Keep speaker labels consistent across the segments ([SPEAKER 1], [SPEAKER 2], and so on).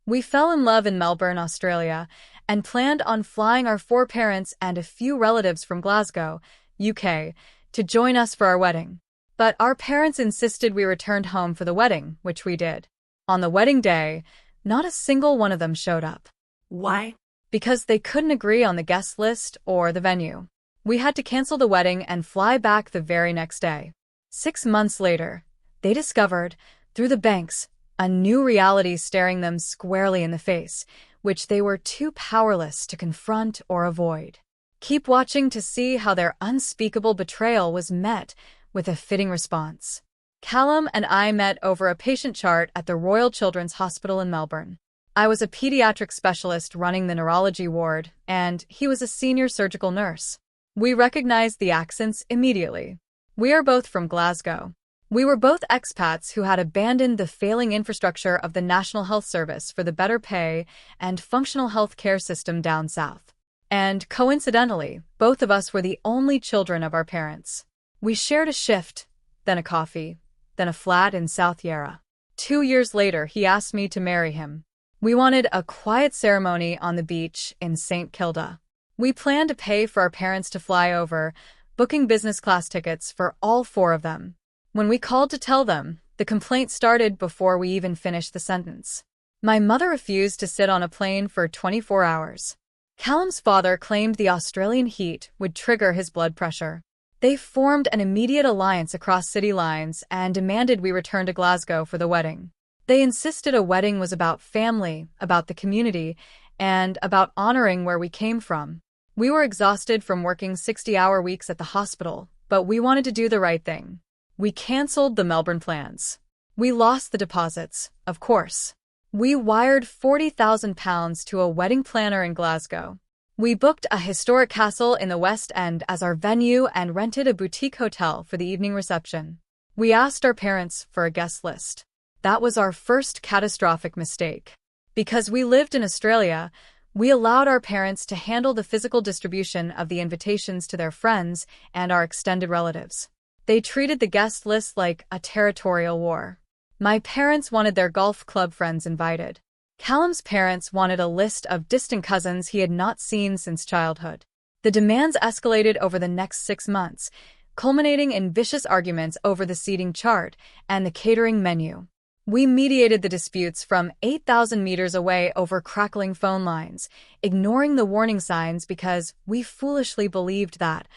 [SPEAKER 1] We fell in love in Melbourne, Australia, and planned on flying our four parents and a few relatives from Glasgow, UK, to join us for our wedding. But our parents insisted we returned home for the wedding, which we did. On the wedding day, not a single one of them showed up.
[SPEAKER 2] Why?
[SPEAKER 1] Because they couldn't agree on the guest list or the venue. We had to cancel the wedding and fly back the very next day. 6 months later, they discovered, through the banks, a new reality staring them squarely in the face, which they were too powerless to confront or avoid. Keep watching to see how their unspeakable betrayal was met with a fitting response. Callum and I met over a patient chart at the Royal Children's Hospital in Melbourne. I was a pediatric specialist running the neurology ward, and he was a senior surgical nurse. We recognized the accents immediately. We are both from Glasgow. We were both expats who had abandoned the failing infrastructure of the National Health Service for the better pay and functional health care system down south. And coincidentally, both of us were the only children of our parents. We shared a shift, then a coffee, then a flat in South Yarra. 2 years later, he asked me to marry him. We wanted a quiet ceremony on the beach in St. Kilda. We planned to pay for our parents to fly over, booking business class tickets for all four of them. When we called to tell them, the complaint started before we even finished the sentence. My mother refused to sit on a plane for 24 hours. Callum's father claimed the Australian heat would trigger his blood pressure. They formed an immediate alliance across city lines and demanded we return to Glasgow for the wedding. They insisted a wedding was about family, about the community, and about honoring where we came from. We were exhausted from working 60-hour weeks at the hospital, but we wanted to do the right thing. We cancelled the Melbourne plans. We lost the deposits, of course. We wired £40,000 to a wedding planner in Glasgow. We booked a historic castle in the West End as our venue and rented a boutique hotel for the evening reception. We asked our parents for a guest list. That was our first catastrophic mistake. Because we lived in Australia, we allowed our parents to handle the physical distribution of the invitations to their friends and our extended relatives. They treated the guest list like a territorial war. My parents wanted their golf club friends invited. Callum's parents wanted a list of distant cousins he had not seen since childhood. The demands escalated over the next 6 months, culminating in vicious arguments over the seating chart and the catering menu. We mediated the disputes from 8,000 meters away over crackling phone lines, ignoring the warning signs because we foolishly believed that,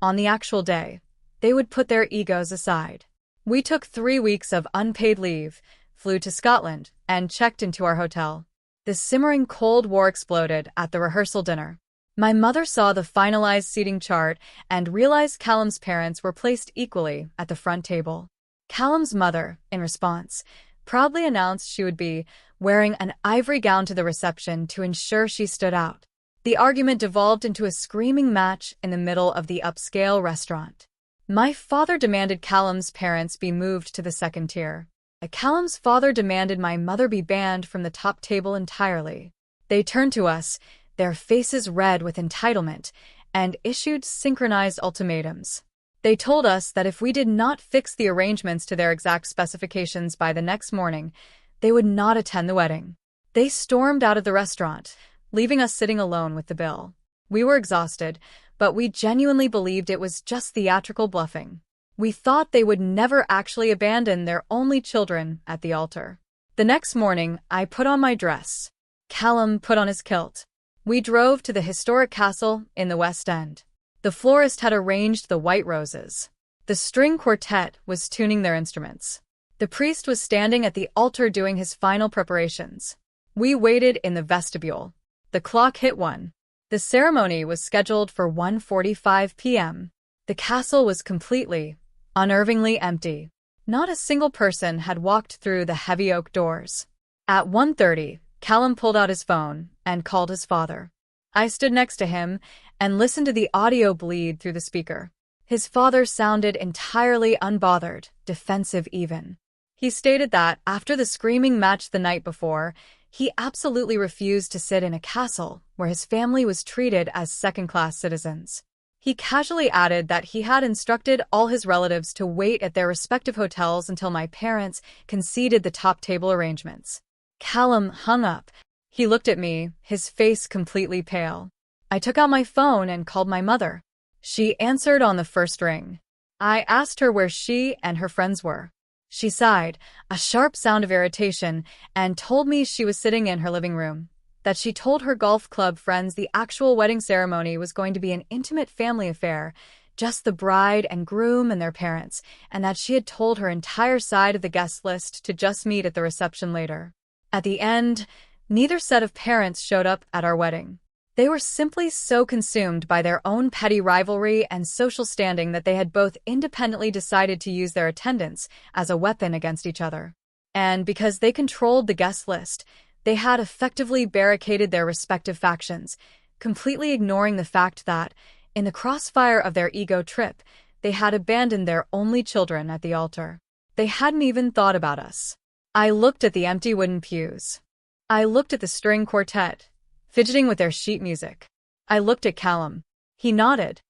[SPEAKER 1] on the actual day, they would put their egos aside. We took 3 weeks of unpaid leave, flew to Scotland, and checked into our hotel. The simmering Cold War exploded at the rehearsal dinner. My mother saw the finalized seating chart and realized Callum's parents were placed equally at the front table. Callum's mother, in response, proudly announced she would be wearing an ivory gown to the reception to ensure she stood out. The argument devolved into a screaming match in the middle of the upscale restaurant. My father demanded Callum's parents be moved to the second tier. Callum's father demanded my mother be banned from the top table entirely. They turned to us, their faces red with entitlement, and issued synchronized ultimatums. They told us that if we did not fix the arrangements to their exact specifications by the next morning, they would not attend the wedding. They stormed out of the restaurant, leaving us sitting alone with the bill. We were exhausted, but we genuinely believed it was just theatrical bluffing. We thought they would never actually abandon their only children at the altar. The next morning, I put on my dress. Callum put on his kilt. We drove to the historic castle in the West End. The florist had arranged the white roses. The string quartet was tuning their instruments. The priest was standing at the altar doing his final preparations. We waited in the vestibule. The clock hit 1. The ceremony was scheduled for 1:45 p.m. The castle was completely, unnervingly empty. Not a single person had walked through the heavy oak doors. At 1:30, Callum pulled out his phone and called his father. I stood next to him and listened to the audio bleed through the speaker. His father sounded entirely unbothered, defensive even. He stated that, after the screaming match the night before, he absolutely refused to sit in a castle where his family was treated as second-class citizens. He casually added that he had instructed all his relatives to wait at their respective hotels until my parents conceded the top table arrangements. Callum hung up, He looked at me, his face completely pale. I took out my phone and called my mother. She answered on the first ring. I asked her where she and her friends were. She sighed, a sharp sound of irritation, and told me she was sitting in her living room, that she told her golf club friends the actual wedding ceremony was going to be an intimate family affair, just the bride and groom and their parents, and that she had told her entire side of the guest list to just meet at the reception later. At the end, neither set of parents showed up at our wedding. They were simply so consumed by their own petty rivalry and social standing that they had both independently decided to use their attendance as a weapon against each other. And because they controlled the guest list, they had effectively barricaded their respective factions, completely ignoring the fact that, in the crossfire of their ego trip, they had abandoned their only children at the altar. They hadn't even thought about us. I looked at the empty wooden pews. I looked at the string quartet, fidgeting with their sheet music. I looked at Callum. He nodded.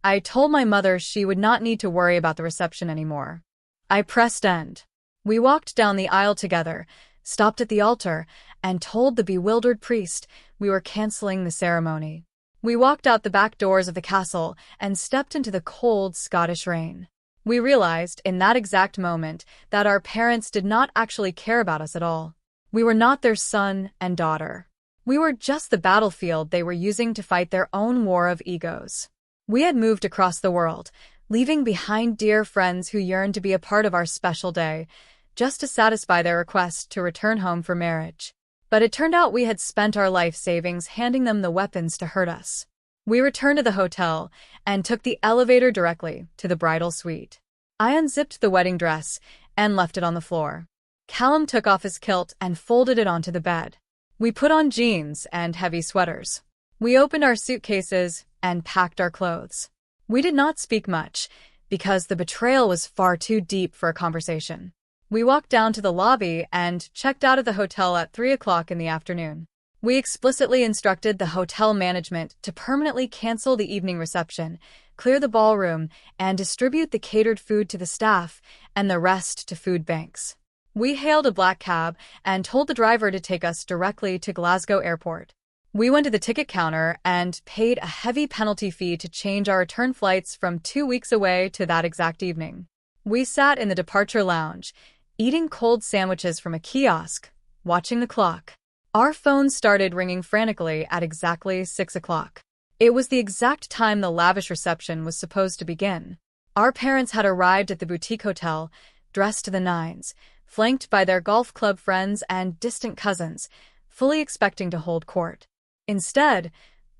[SPEAKER 1] I told my mother she would not need to worry about the reception anymore. I pressed end. We walked down the aisle together, stopped at the altar, and told the bewildered priest we were canceling the ceremony. We walked out the back doors of the castle and stepped into the cold Scottish rain. We realized in that exact moment that our parents did not actually care about us at all. We were not their son and daughter. We were just the battlefield they were using to fight their own war of egos. We had moved across the world, leaving behind dear friends who yearned to be a part of our special day, just to satisfy their request to return home for marriage. But it turned out we had spent our life savings handing them the weapons to hurt us. We returned to the hotel and took the elevator directly to the bridal suite. I unzipped the wedding dress and left it on the floor. Callum took off his kilt and folded it onto the bed. We put on jeans and heavy sweaters. We opened our suitcases and packed our clothes. We did not speak much, because the betrayal was far too deep for a conversation. We walked down to the lobby and checked out of the hotel at 3 o'clock in the afternoon. We explicitly instructed the hotel management to permanently cancel the evening reception, clear the ballroom, and distribute the catered food to the staff and the rest to food banks. We hailed a black cab and told the driver to take us directly to Glasgow Airport. We went to the ticket counter and paid a heavy penalty fee to change our return flights from 2 weeks away to that exact evening. We sat in the departure lounge, eating cold sandwiches from a kiosk, watching the clock. Our phones started ringing frantically at exactly 6 o'clock. It was the exact time the lavish reception was supposed to begin. Our parents had arrived at the boutique hotel, dressed to the nines, flanked by their golf club friends and distant cousins, fully expecting to hold court. Instead,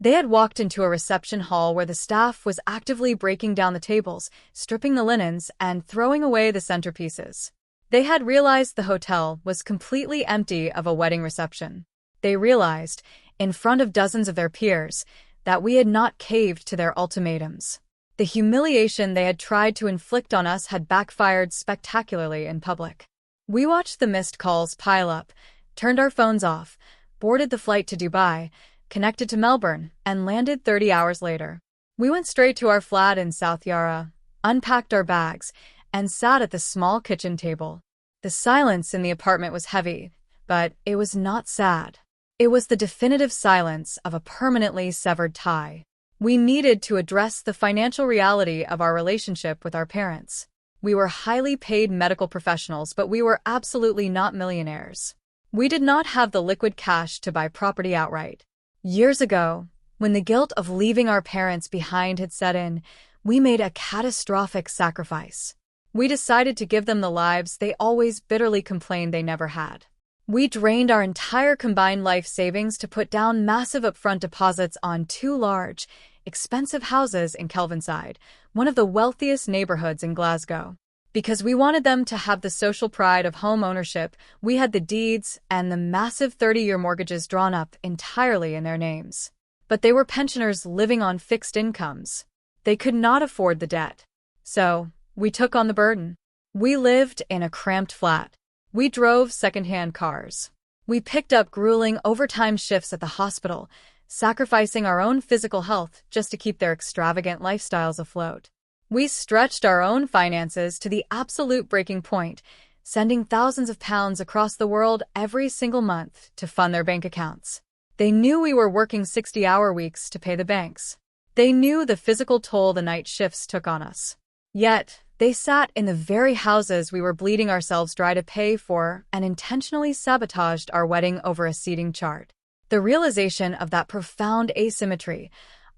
[SPEAKER 1] they had walked into a reception hall where the staff was actively breaking down the tables, stripping the linens, and throwing away the centerpieces. They had realized the hotel was completely empty of a wedding reception. They realized, in front of dozens of their peers, that we had not caved to their ultimatums. The humiliation they had tried to inflict on us had backfired spectacularly in public. We watched the missed calls pile up, turned our phones off, boarded the flight to Dubai, connected to Melbourne, and landed 30 hours later. We went straight to our flat in South Yarra, unpacked our bags, and sat at the small kitchen table. The silence in the apartment was heavy, but it was not sad. It was the definitive silence of a permanently severed tie. We needed to address the financial reality of our relationship with our parents. We were highly paid medical professionals, but we were absolutely not millionaires. We did not have the liquid cash to buy property outright. Years ago, when the guilt of leaving our parents behind had set in, we made a catastrophic sacrifice. We decided to give them the lives they always bitterly complained they never had. We drained our entire combined life savings to put down massive upfront deposits on 2 large, expensive houses in Kelvinside, one of the wealthiest neighborhoods in Glasgow. Because we wanted them to have the social pride of home ownership, we had the deeds and the massive 30-year mortgages drawn up entirely in their names. But they were pensioners living on fixed incomes. They could not afford the debt. So, we took on the burden. We lived in a cramped flat. We drove second-hand cars. We picked up grueling overtime shifts at the hospital, sacrificing our own physical health just to keep their extravagant lifestyles afloat. We stretched our own finances to the absolute breaking point, sending thousands of pounds across the world every single month to fund their bank accounts. They knew we were working 60-hour weeks to pay the banks. They knew the physical toll the night shifts took on us. Yet, they sat in the very houses we were bleeding ourselves dry to pay for and intentionally sabotaged our wedding over a seating chart. The realization of that profound asymmetry,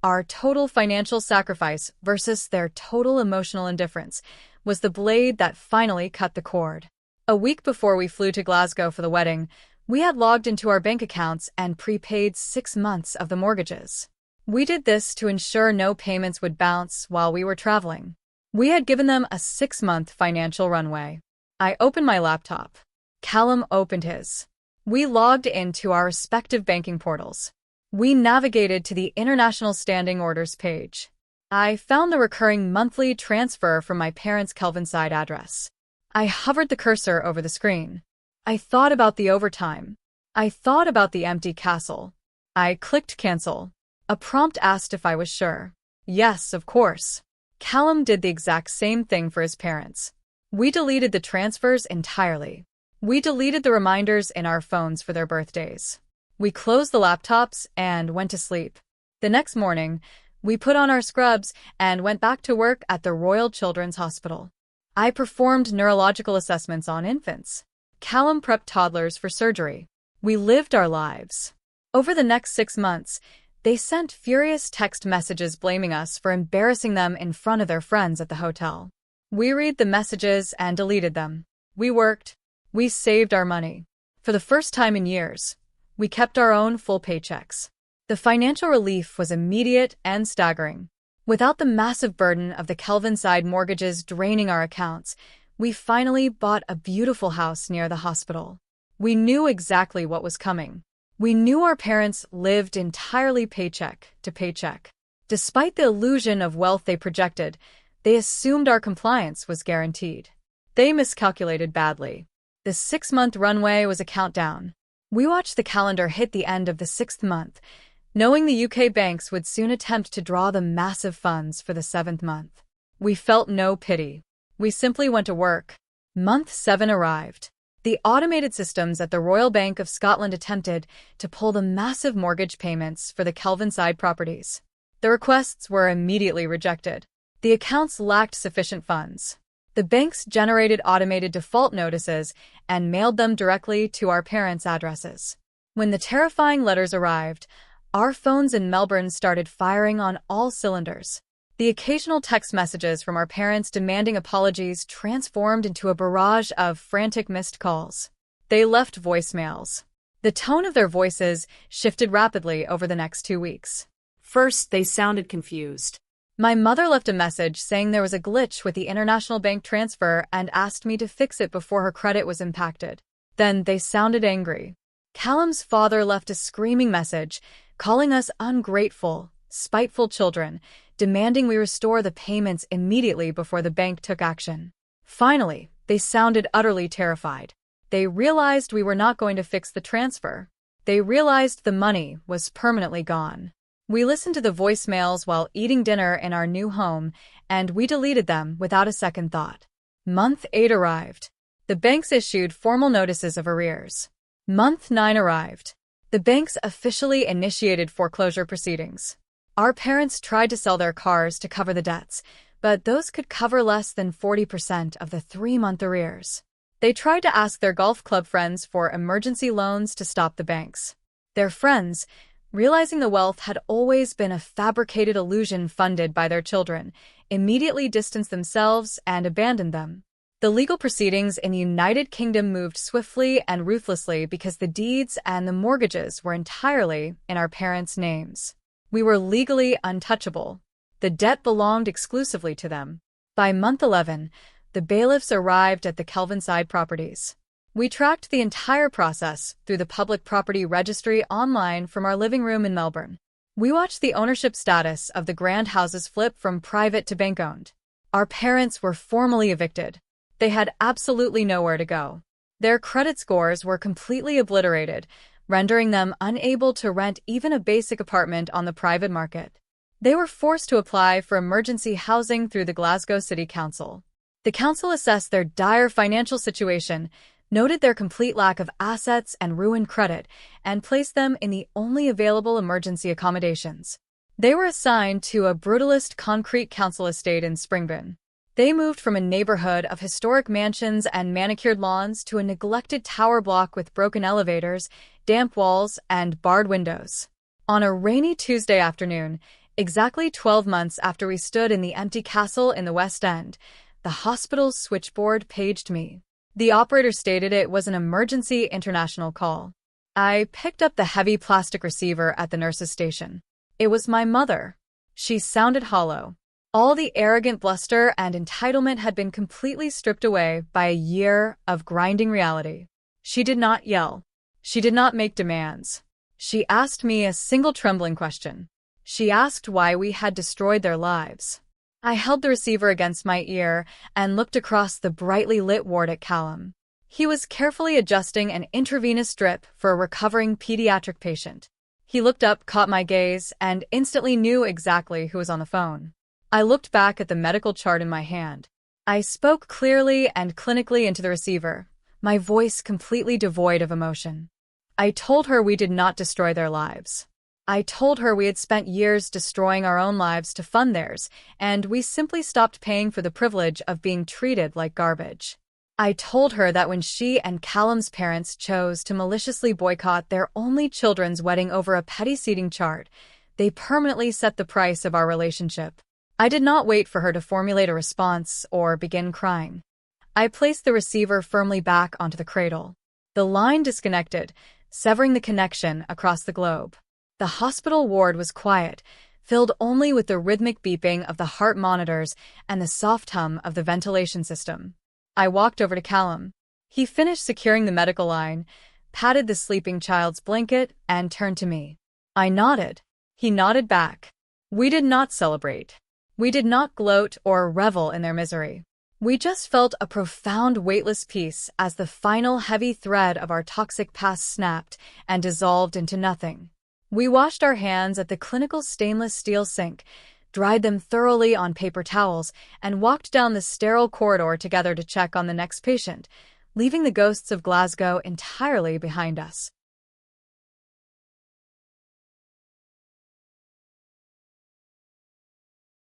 [SPEAKER 1] our total financial sacrifice versus their total emotional indifference, was the blade that finally cut the cord. A week before we flew to Glasgow for the wedding, we had logged into our bank accounts and prepaid 6 months of the mortgages. We did this to ensure no payments would bounce while we were traveling. We had given them a 6-month financial runway. I opened my laptop. Callum opened his. We logged into our respective banking portals. We navigated to the International Standing Orders page. I found the recurring monthly transfer from my parents' Kelvinside address. I hovered the cursor over the screen. I thought about the overtime. I thought about the empty castle. I clicked cancel. A prompt asked if I was sure. Yes, of course. Callum did the exact same thing for his parents. We deleted the transfers entirely. We deleted the reminders in our phones for their birthdays. We closed the laptops and went to sleep. The next morning, we put on our scrubs and went back to work at the Royal Children's Hospital. I performed neurological assessments on infants. Callum prepped toddlers for surgery. We lived our lives. Over the next 6 months, they sent furious text messages blaming us for embarrassing them in front of their friends at the hotel. We read the messages and deleted them. We worked. We saved our money. For the first time in years, we kept our own full paychecks. The financial relief was immediate and staggering. Without the massive burden of the Kelvinside mortgages draining our accounts, we finally bought a beautiful house near the hospital. We knew exactly what was coming. We knew our parents lived entirely paycheck to paycheck. Despite the illusion of wealth they projected, they assumed our compliance was guaranteed. They miscalculated badly. The 6-month runway was a countdown. We watched the calendar hit the end of the 6th month, knowing the UK banks would soon attempt to draw the massive funds for the 7th month. We felt no pity. We simply went to work. Month 7 arrived. The automated systems at the Royal Bank of Scotland attempted to pull the massive mortgage payments for the Kelvinside properties. The requests were immediately rejected. The accounts lacked sufficient funds. The banks generated automated default notices and mailed them directly to our parents' addresses. When the terrifying letters arrived, our phones in Melbourne started firing on all cylinders. The occasional text messages from our parents demanding apologies transformed into a barrage of frantic missed calls. They left voicemails. The tone of their voices shifted rapidly over the next 2 weeks.
[SPEAKER 2] First, they sounded confused.
[SPEAKER 1] My mother left a message saying there was a glitch with the international bank transfer and asked me to fix it before her credit was impacted. Then they sounded angry. Callum's father left a screaming message, calling us ungrateful, spiteful children, demanding we restore the payments immediately before the bank took action. Finally, they sounded utterly terrified. They realized we were not going to fix the transfer. They realized the money was permanently gone. We listened to the voicemails while eating dinner in our new home, and we deleted them without a second thought. Month 8 arrived. The banks issued formal notices of arrears. Month 9 arrived. The banks officially initiated foreclosure proceedings. Our parents tried to sell their cars to cover the debts, but those could cover less than 40% of the 3-month arrears. They tried to ask their golf club friends for emergency loans to stop the banks. Their friends, realizing the wealth had always been a fabricated illusion funded by their children, immediately distanced themselves and abandoned them. The legal proceedings in the United Kingdom moved swiftly and ruthlessly because the deeds and the mortgages were entirely in our parents' names. We were legally untouchable. The debt belonged exclusively to them. By month 11, the bailiffs arrived at the Kelvinside properties. We tracked the entire process through the Public Property Registry online from our living room in Melbourne. We watched the ownership status of the grand houses flip from private to bank-owned. Our parents were formally evicted. They had absolutely nowhere to go. Their credit scores were completely obliterated, rendering them unable to rent even a basic apartment on the private market. They were forced to apply for emergency housing through the Glasgow City Council. The council assessed their dire financial situation, noted their complete lack of assets and ruined credit, and placed them in the only available emergency accommodations. They were assigned to a brutalist concrete council estate in Springburn. They moved from a neighborhood of historic mansions and manicured lawns to a neglected tower block with broken elevators, damp walls, and barred windows. On a rainy Tuesday afternoon, exactly 12 months after we stood in the empty castle in the West End, the hospital's switchboard paged me. The operator stated it was an emergency international call. I picked up the heavy plastic receiver at the nurse's station. It was my mother. She sounded hollow. All the arrogant bluster and entitlement had been completely stripped away by a year of grinding reality. She did not yell. She did not make demands. She asked me a single trembling question. She asked why we had destroyed their lives. I held the receiver against my ear and looked across the brightly lit ward at Callum. He was carefully adjusting an intravenous drip for a recovering pediatric patient. He looked up, caught my gaze, and instantly knew exactly who was on the phone. I looked back at the medical chart in my hand. I spoke clearly and clinically into the receiver, my voice completely devoid of emotion. I told her we did not destroy their lives. I told her we had spent years destroying our own lives to fund theirs, and we simply stopped paying for the privilege of being treated like garbage. I told her that when she and Callum's parents chose to maliciously boycott their only children's wedding over a petty seating chart, they permanently set the price of our relationship. I did not wait for her to formulate a response or begin crying. I placed the receiver firmly back onto the cradle. The line disconnected, severing the connection across the globe. The hospital ward was quiet, filled only with the rhythmic beeping of the heart monitors and the soft hum of the ventilation system. I walked over to Callum. He finished securing the medical line, patted the sleeping child's blanket, and turned to me. I nodded. He nodded back. We did not celebrate. We did not gloat or revel in their misery. We just felt a profound weightless peace as the final heavy thread of our toxic past snapped and dissolved into nothing. We washed our hands at the clinical stainless steel sink, dried them thoroughly on paper towels, and walked down the sterile corridor together to check on the next patient, leaving the ghosts of Glasgow entirely behind us.